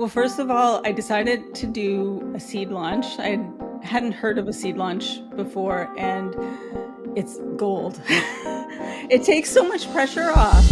Well, first of all, I decided to do a seed launch. I hadn't heard of a seed launch before, and it's gold. It takes so much pressure off.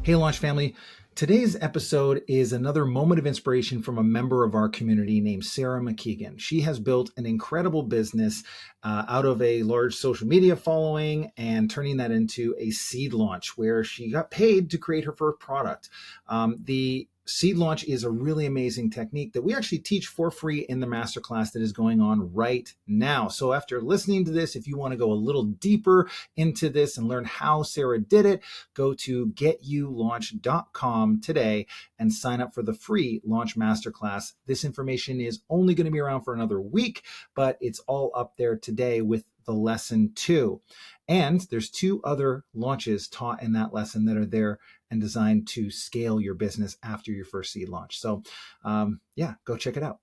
Hey, Launch family. Today's episode is another moment of inspiration from a member of our community named Sarah MacKeigan. She has built an incredible business out of a large social media following and turning that into a seed launch where she got paid to create her first product. The seed launch is a really amazing technique that we actually teach for free in the masterclass that is going on right now. So after listening to this, if you want to go a little deeper into this and learn how Sarah did it, go to getyoulaunch.com today and sign up for the free launch masterclass. This information is only going to be around for another week, but it's all up there today with the lesson 2. And there's 2 other launches taught in that lesson that are there and designed to scale your business after your first seed launch. So go check it out.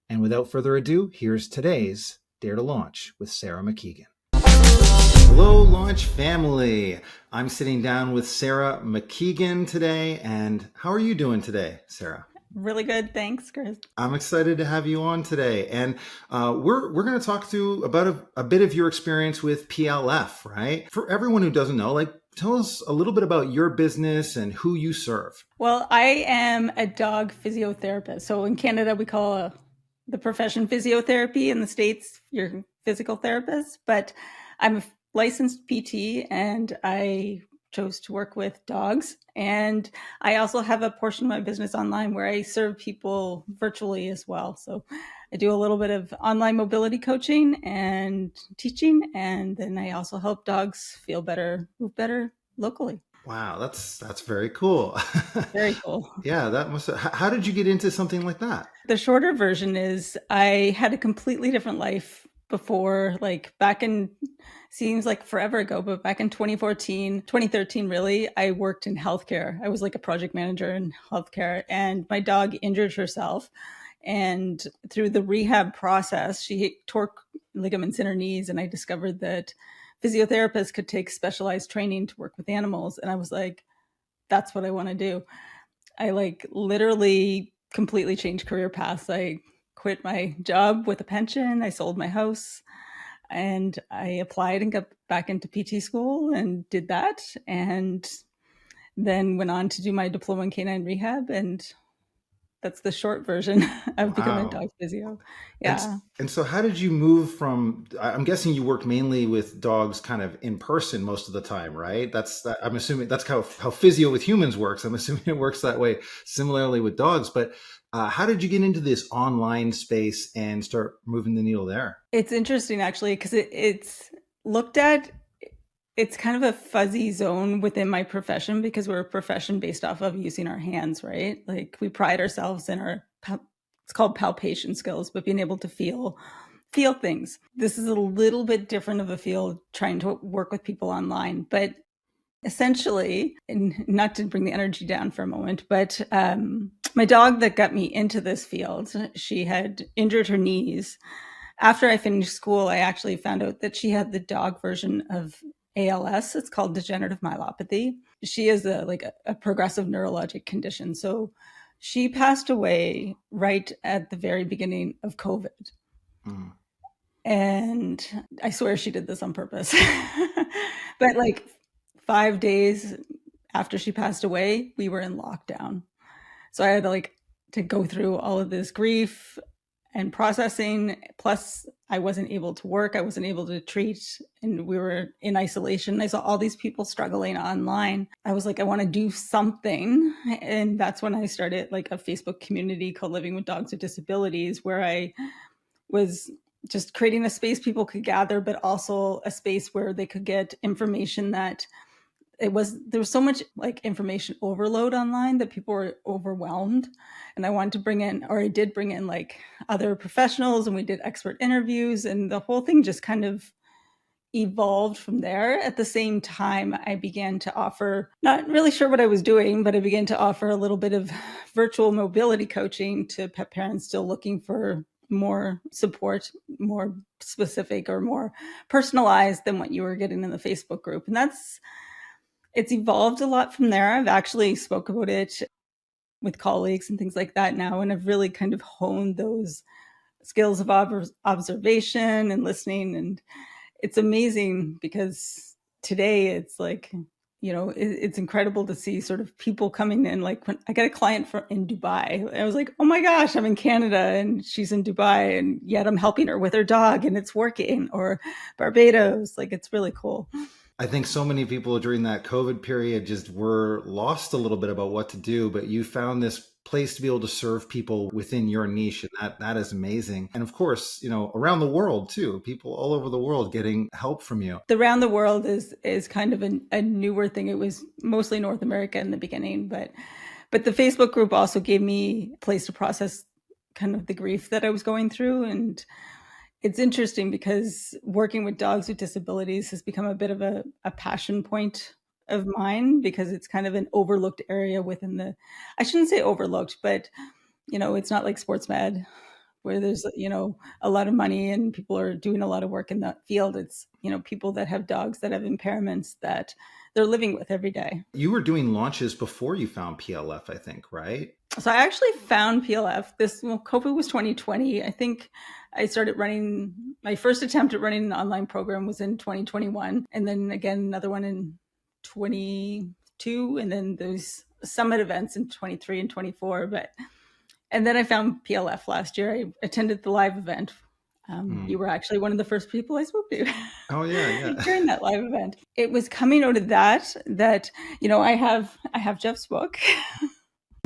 And without further ado, here's today's Dare to Launch with Sarah MacKeigan. Hello, Launch family. I'm sitting down with Sarah MacKeigan today. And how are you doing today, Sarah? Really good. Thanks, Chris. I'm excited to have you on today. And we're going to talk about a bit of your experience with PLF, right? For everyone who doesn't know, tell us a little bit about your business and who you serve. Well, I am a dog physiotherapist. So in Canada, we call the profession physiotherapy. In the States, you're a physical therapist. But I'm a licensed PT and I chose to work with dogs. And I also have a portion of my business online where I serve people virtually as well. So I do a little bit of online mobility coaching and teaching. And then I also help dogs feel better, move better locally. Wow, that's very cool. Very cool. Yeah, how did you get into something like that? The shorter version is I had a completely different life before, back in, seems like forever ago, but back in 2013, really, I worked in healthcare. I was like a project manager in healthcare, and my dog injured herself. And through the rehab process, she tore ligaments in her knees. And I discovered that physiotherapists could take specialized training to work with animals. And I was like, that's what I want to do. I literally completely changed career paths. I quit my job with a pension. I sold my house and I applied and got back into PT school and did that. And then went on to do my diploma in canine rehab. And that's the short version of becoming a dog physio. Yeah. And so how did you move from, I'm guessing you worked mainly with dogs kind of in person most of the time, right? I'm assuming that's how physio with humans works. I'm assuming it works that way similarly with dogs. But how did you get into this online space and start moving the needle there? It's interesting, actually, because it's looked at, it's kind of a fuzzy zone within my profession because we're a profession based off of using our hands, right? We pride ourselves in it's called palpation skills, but being able to feel things. This is a little bit different of a field trying to work with people online, but essentially, and not to bring the energy down for a moment, but my dog that got me into this field, she had injured her knees. After I finished school, I actually found out that she had the dog version of ALS. It's called degenerative myelopathy. She is a progressive neurologic condition. So she passed away right at the very beginning of COVID. Mm. And I swear she did this on purpose. But 5 days after she passed away, we were in lockdown. So I had to go through all of this grief and processing. Plus, I wasn't able to work. I wasn't able to treat. And we were in isolation. I saw all these people struggling online. I was like, I want to do something. And that's when I started a Facebook community called Living with Dogs with Disabilities, where I was just creating a space people could gather, but also a space where they could get information that there was so much information overload online that people were overwhelmed. And I wanted to I did bring in other professionals, and we did expert interviews, and the whole thing just kind of evolved from there. At the same time, I began to offer, not really sure what I was doing, but I began to offer a little bit of virtual mobility coaching to pet parents still looking for more support, more specific or more personalized than what you were getting in the Facebook group. And it's evolved a lot from there. I've actually spoke about it with colleagues and things like that now, and I've really kind of honed those skills of observation and listening. And it's amazing because today it's like, it's incredible to see sort of people coming in. Like when I got a client in Dubai, I was like, oh my gosh, I'm in Canada and she's in Dubai, and yet I'm helping her with her dog and it's working. Or Barbados, like it's really cool. I think so many people during that COVID period just were lost a little bit about what to do, but you found this place to be able to serve people within your niche, and that is amazing. And of course, around the world too, people all over the world getting help from you. The around the world is kind of a newer thing. It was mostly North America in the beginning, but the Facebook group also gave me a place to process kind of the grief that I was going through. And it's interesting because working with dogs with disabilities has become a bit of a passion point of mine, because it's kind of an overlooked area within I shouldn't say overlooked, but it's not like sports med where there's a lot of money and people are doing a lot of work in that field. It's people that have dogs that have impairments that they're living with every day. You were doing launches before you found PLF, I think, right? So I actually found PLF. COVID was 2020. I think I started running, my first attempt at running an online program was in 2021. And then again, another one in 22. And then those summit events in 23 and 24. And then I found PLF last year. I attended the live event. You were actually one of the first people I spoke to. Oh yeah. During that live event. It was coming out of that I have Jeff's book.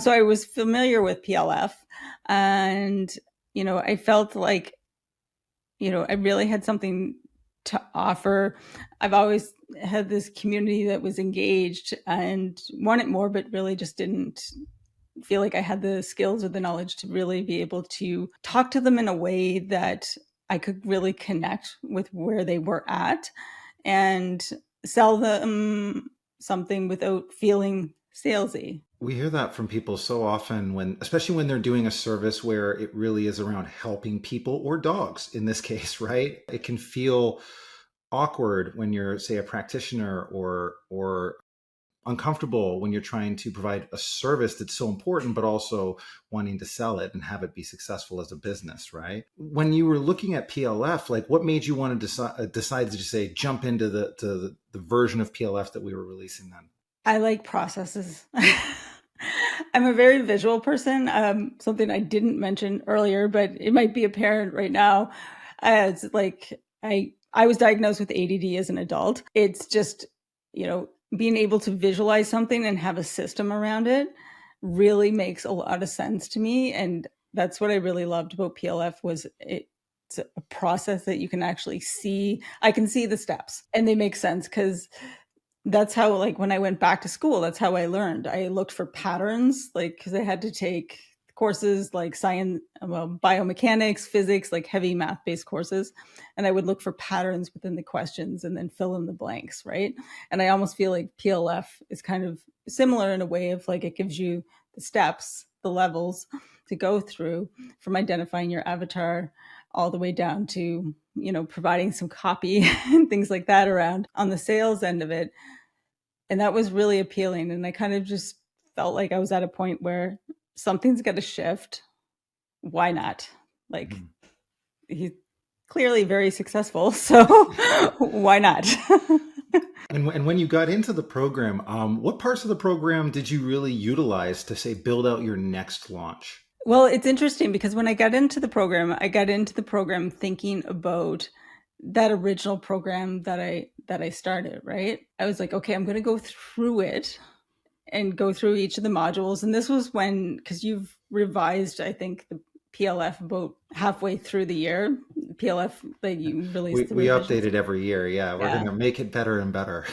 So I was familiar with PLF, and I felt like I really had something to offer. I've always had this community that was engaged and wanted more, but really just didn't feel like I had the skills or the knowledge to really be able to talk to them in a way that I could really connect with where they were at and sell them something without feeling salesy. We hear that from people so often, especially when they're doing a service where it really is around helping people or dogs in this case, right? It can feel awkward when you're, say, a practitioner, or uncomfortable when you're trying to provide a service that's so important, but also wanting to sell it and have it be successful as a business, right? When you were looking at PLF, like what made you want to decide to just say, jump into the version of PLF that we were releasing then? I like processes. I'm a very visual person. Something I didn't mention earlier, but it might be apparent right now. It's like I was diagnosed with ADD as an adult. It's just, being able to visualize something and have a system around it really makes a lot of sense to me. And that's what I really loved about PLF was it's a process that you can actually see. I can see the steps and they make sense, because that's how, like, when I went back to school, that's how I learned. I looked for patterns, like, because I had to take courses like science, biomechanics, physics, like heavy math-based courses. And I would look for patterns within the questions and then fill in the blanks, right? And I almost feel like PLF is kind of similar in a way of like, it gives you the steps, the levels to go through from identifying your avatar all the way down to, providing some copy and things like that around on the sales end of it. And that was really appealing. And I kind of just felt like I was at a point where something's got to shift. Why not? Like, he's clearly very successful, so why not? And when you got into the program, what parts of the program did you really utilize to, say, build out your next launch? Well, it's interesting because when I got into the program thinking about that original program that I started, right? I was like, okay, I'm going to go through it and go through each of the modules. And this was when, because you've revised, I think, the PLF about halfway through the year. PLF, like, you released we update it every year. Yeah, we're going to make it better and better.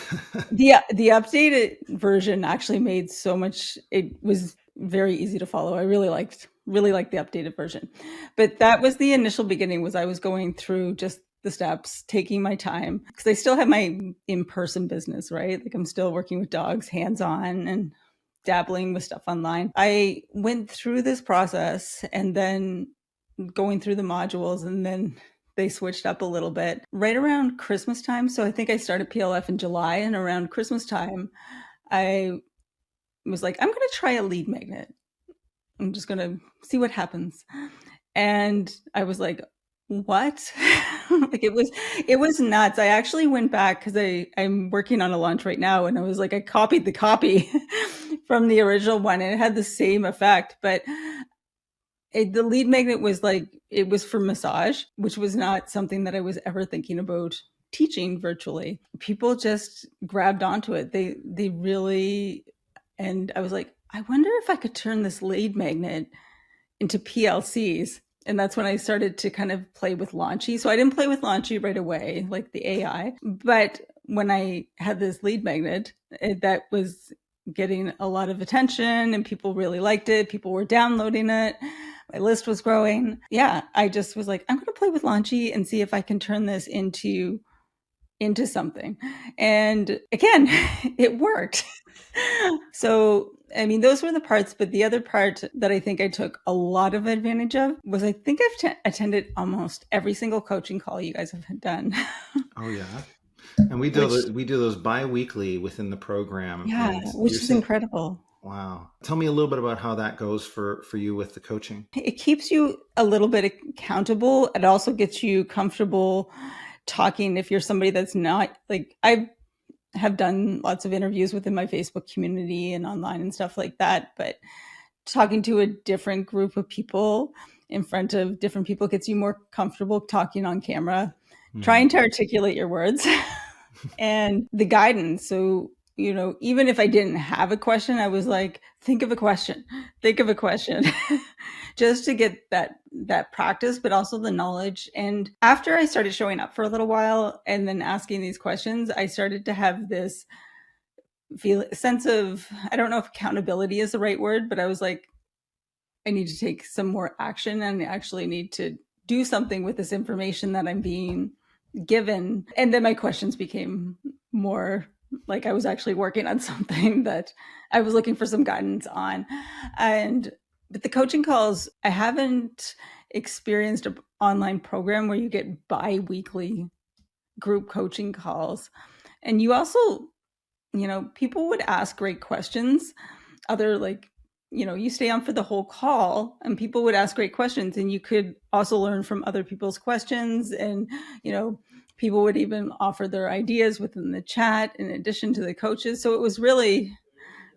The updated version actually made so much. It was very easy to follow. I really liked the updated version. But that was the initial beginning. Was I was going through just the steps, taking my time, because I still have my in-person business, right? Like, I'm still working with dogs hands-on and dabbling with stuff online. I went through this process, and then going through the modules, and then they switched up a little bit right around Christmas time. So I think I started PLF in July, and around Christmas time, I was like, I'm going to try a lead magnet. I'm just going to see what happens. And I was like, what? Like it was nuts. I actually went back because I'm working on a launch right now, and I was like, I copied the copy from the original one, and it had the same effect. But the lead magnet was like, it was for massage, which was not something that I was ever thinking about teaching virtually. People just grabbed onto it. They really, and I was like, I wonder if I could turn this lead magnet into PLCs. And that's when I started to kind of play with Launchy. So I didn't play with Launchy right away, like the AI. But when I had this lead magnet, that was getting a lot of attention and people really liked it. People were downloading it. My list was growing. Yeah, I just was like, I'm going to play with Launchy and see if I can turn this into something. And again, it worked. So, I mean, those were the parts, but the other part that I think I took a lot of advantage of was I think I've attended almost every single coaching call you guys have done. Oh yeah. And we do Which, we do those bi-weekly within the program. yeah, And which you're is saying, incredible. wow. Tell me a little bit about how that goes for you with the coaching. It keeps you a little bit accountable. It also gets you comfortable talking if you're somebody that's not like I have done lots of interviews within my Facebook community and online and stuff like that, but talking to a different group of people in front of different people gets you more comfortable talking on camera, trying to articulate your words and the guidance. So, even if I didn't have a question, I was like, think of a question, just to get that practice, but also the knowledge. And after I started showing up for a little while and then asking these questions, I started to have this sense of, I don't know if accountability is the right word, but I was like, I need to take some more action and I actually need to do something with this information that I'm being given. And then my questions became more like I was actually working on something that I was looking for some guidance on. But the coaching calls, I haven't experienced an online program where you get bi-weekly group coaching calls. And you also, people would ask great questions. You stay on for the whole call and people would ask great questions, and you could also learn from other people's questions. And, people would even offer their ideas within the chat in addition to the coaches. So it was really,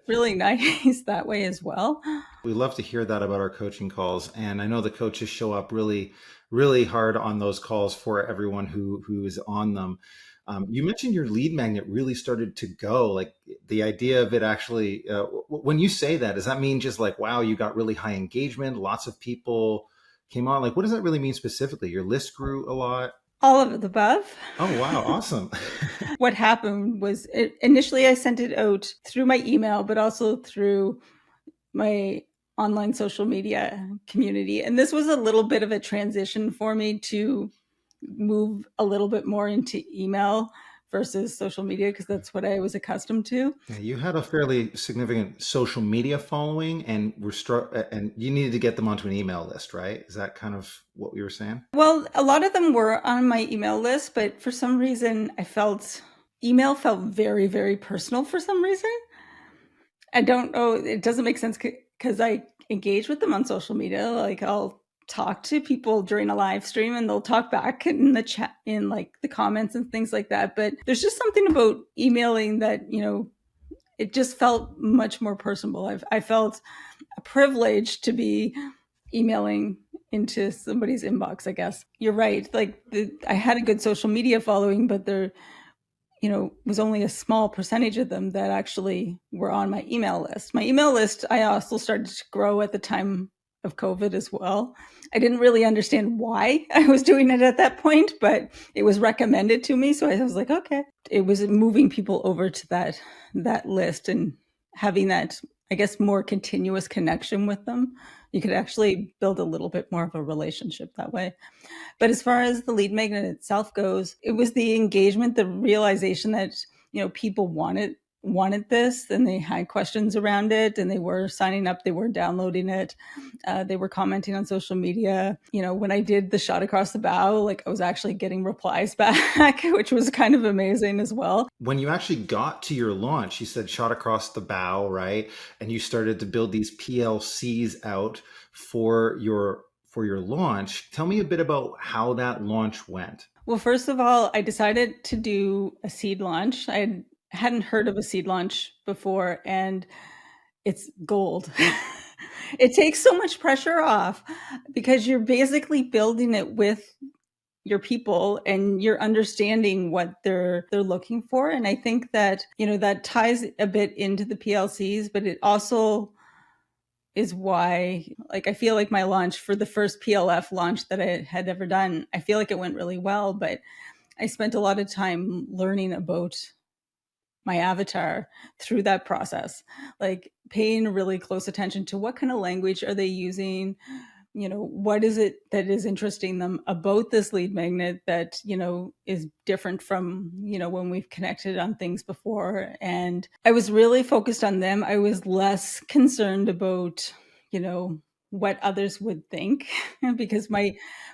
really nice that way as well. We love to hear that about our coaching calls. And I know the coaches show up really, really hard on those calls for everyone who is on them. You mentioned your lead magnet really started to go, like the idea of it actually, when you say that, does that mean just like, wow, you got really high engagement, lots of people came on? Like, what does that really mean specifically? Your list grew a lot? All of the above. Oh, wow. Awesome. What happened was initially I sent it out through my email, but also through my online social media community. And this was a little bit of a transition for me to move a little bit more into email versus social media, because that's what I was accustomed to. Yeah, you had a fairly significant social media following, and and you needed to get them onto an email list, right? Is that kind of what we were saying? Well, a lot of them were on my email list, but for some reason I felt email felt very, very personal for some reason. I don't know. It doesn't make sense because I engage with them on social media. Like I'll talk to people during a live stream and they'll talk back in the chat, in like the comments and things like that. But there's just something about emailing that, it just felt much more personal. I felt a privilege to be emailing into somebody's inbox, I guess. You're right. Like I had a good social media following, but there, was only a small percentage of them that actually were on my email list. My email list, I also started to grow at the time of COVID as well. I didn't really understand why I was doing it at that point, but it was recommended to me. So I was like, okay. It was moving people over to that list and having that, I guess, more continuous connection with them. You could actually build a little bit more of a relationship that way. But as far as the lead magnet itself goes, it was the engagement, the realization that, people wanted wanted this and they had questions around it and they were signing up, they were downloading it, they were commenting on social media. When I did the shot across the bow, like I was actually getting replies back, which was kind of amazing as well. When you actually got to your launch, you said shot across the bow, right? And you started to build these PLCs out for your launch. Tell me a bit about how that launch went. Well, first of all, I decided to do a seed launch. I hadn't heard of a seed launch before, and it's gold. It takes so much pressure off because you're basically building it with your people and you're understanding what they're looking for. And I think that, that ties a bit into the PLCs, but it also is why, like, I feel like my launch for the first PLF launch that I had ever done, I feel like it went really well, but I spent a lot of time learning about my avatar through that process, like paying really close attention to what kind of language are they using, what is it that is interesting them about this lead magnet that, is different from, when we've connected on things before. And I was really focused on them. I was less concerned about, what others would think because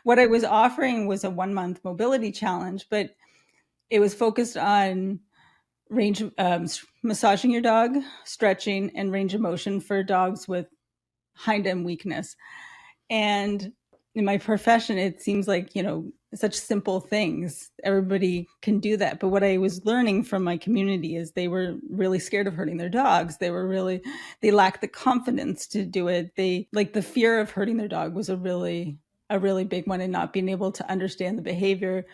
what I was offering was a 1-month mobility challenge, but it was focused on range massaging your dog, stretching, and range of motion for dogs with hind end weakness. And in my profession, it seems like, such simple things. Everybody can do that. But what I was learning from my community is they were really scared of hurting their dogs. They lacked the confidence to do it. The fear of hurting their dog was a really big one, and not being able to understand the behavior.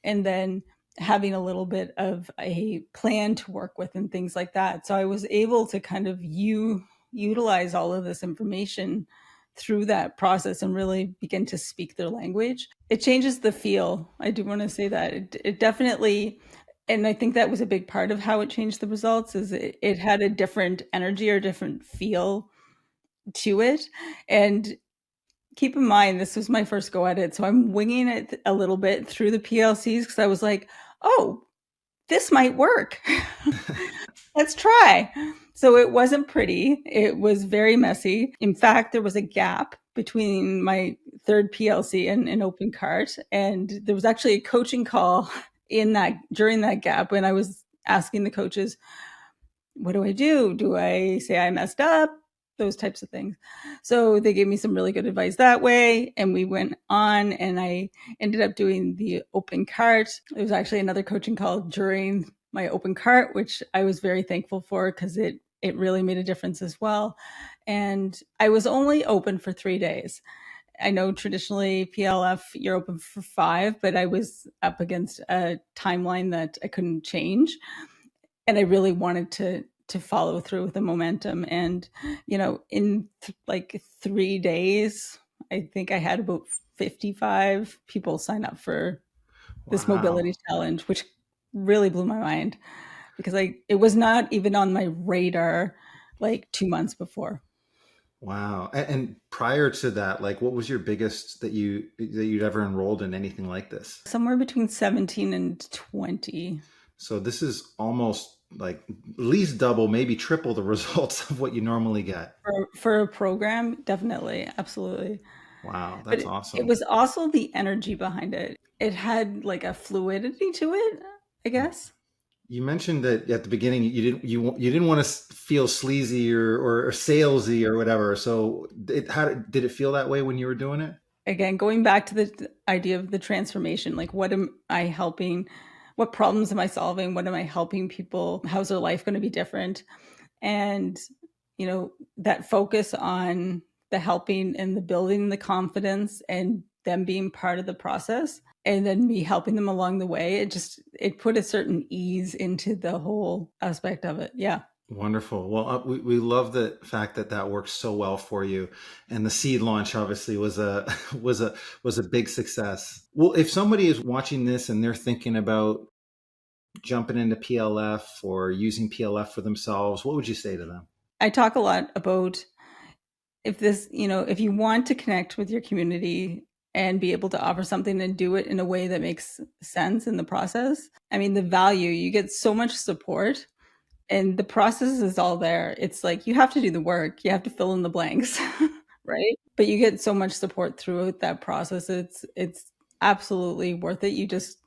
And then having a little bit of a plan to work with and things like that. So I was able to kind of utilize all of this information through that process and really begin to speak their language. It changes the feel. I do want to say that it definitely, and I think that was a big part of how it changed the results, is it had a different energy or different feel to it. And keep in mind, this was my first go at it, so I'm winging it a little bit through the PLCs because I was like, oh, this might work. Let's try. So it wasn't pretty. It was very messy. In fact, there was a gap between my third PLC and an open cart. And there was actually a coaching call during that gap when I was asking the coaches, what do I do? Do I say I messed up? Those types of things. So they gave me some really good advice that way. And we went on and I ended up doing the open cart. There was actually another coaching call during my open cart, which I was very thankful for because it really made a difference as well. And I was only open for 3 days. I know traditionally PLF, you're open for 5, but I was up against a timeline that I couldn't change. And I really wanted to follow through with the momentum. And, in 3 days, I think I had about 55 people sign up for this mobility challenge, which really blew my mind because it was not even on my radar like 2 months before. Wow. And prior to that, like what was your biggest that you'd ever enrolled in anything like this? Somewhere between 17 and 20. So this is almost like at least double, maybe triple the results of what you normally get. For a program, definitely. Absolutely. Wow, that's awesome. It was also the energy behind it. It had like a fluidity to it, I guess. You mentioned that at the beginning you didn't want to feel sleazy or salesy or whatever. So did it feel that way when you were doing it? Again, going back to the idea of the transformation, like what am I helping? What problems am I solving? What am I helping people? How's their life going to be different? And, that focus on the helping and the building the confidence and them being part of the process and then me helping them along the way. It put a certain ease into the whole aspect of it. Yeah. Wonderful. Well, we love the fact that works so well for you, and the seed launch obviously was a big success. Well, if somebody is watching this and they're thinking about jumping into PLF or using PLF for themselves, what would you say to them? I talk a lot about if you want to connect with your community and be able to offer something and do it in a way that makes sense in the process. I mean, the value, you get so much support. And the process is all there. It's like you have to do the work, you have to fill in the blanks, right? But you get so much support throughout that process. It's absolutely worth it. You just,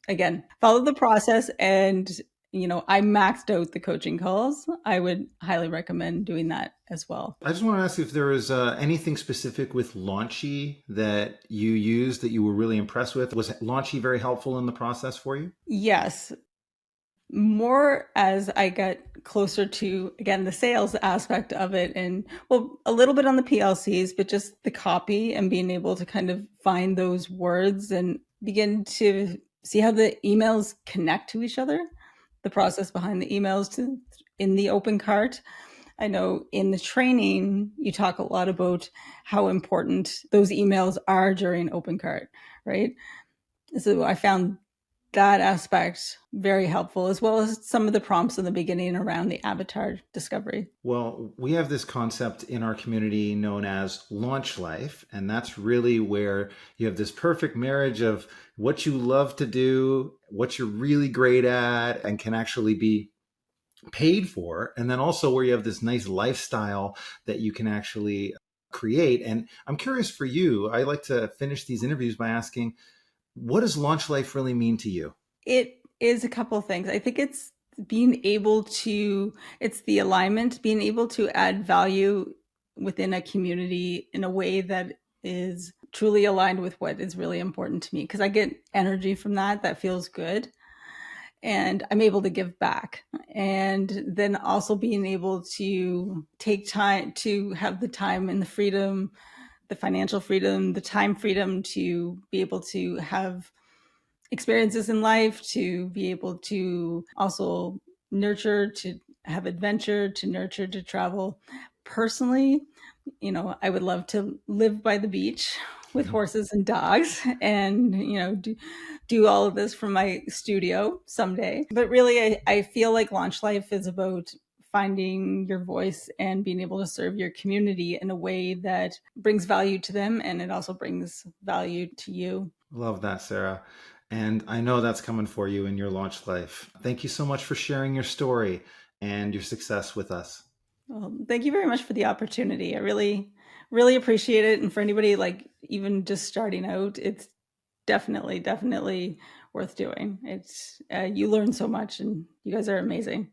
again, follow the process. And I maxed out the coaching calls. I would highly recommend doing that as well. I just want to ask if there was anything specific with Launchy that you used that you were really impressed with. Was Launchy very helpful in the process for you? Yes, more as I got closer to, again, the sales aspect of it, and well, a little bit on the PLCs, but just the copy and being able to kind of find those words and begin to see how the emails connect to each other, the process behind the emails in the open cart. I know in the training, you talk a lot about how important those emails are during open cart, right? So I found that aspect very helpful, as well as some of the prompts in the beginning around the avatar discovery. Well, we have this concept in our community known as launch life, and that's really where you have this perfect marriage of what you love to do, what you're really great at, and can actually be paid for, and then also where you have this nice lifestyle that you can actually create. And I'm curious for you, I like to finish these interviews by asking, what does launch life really mean to you? It is a couple of things. I think it's it's the alignment, being able to add value within a community in a way that is truly aligned with what is really important to me. Because I get energy from that feels good. And I'm able to give back. And then also being able to take time, to have the time and the freedom, the financial freedom, the time freedom to be able to have experiences in life, to be able to also nurture, to have adventure, to nurture, to travel. Personally, I would love to live by the beach with horses and dogs and, do all of this from my studio someday. But really, I feel like launch life is about finding your voice and being able to serve your community in a way that brings value to them, and it also brings value to you. Love that, Sarah. And I know that's coming for you in your launch life. Thank you so much for sharing your story and your success with us. Well, thank you very much for the opportunity. I really, really appreciate it. And for anybody like even just starting out, it's definitely, definitely worth doing. It's you learn so much, and you guys are amazing.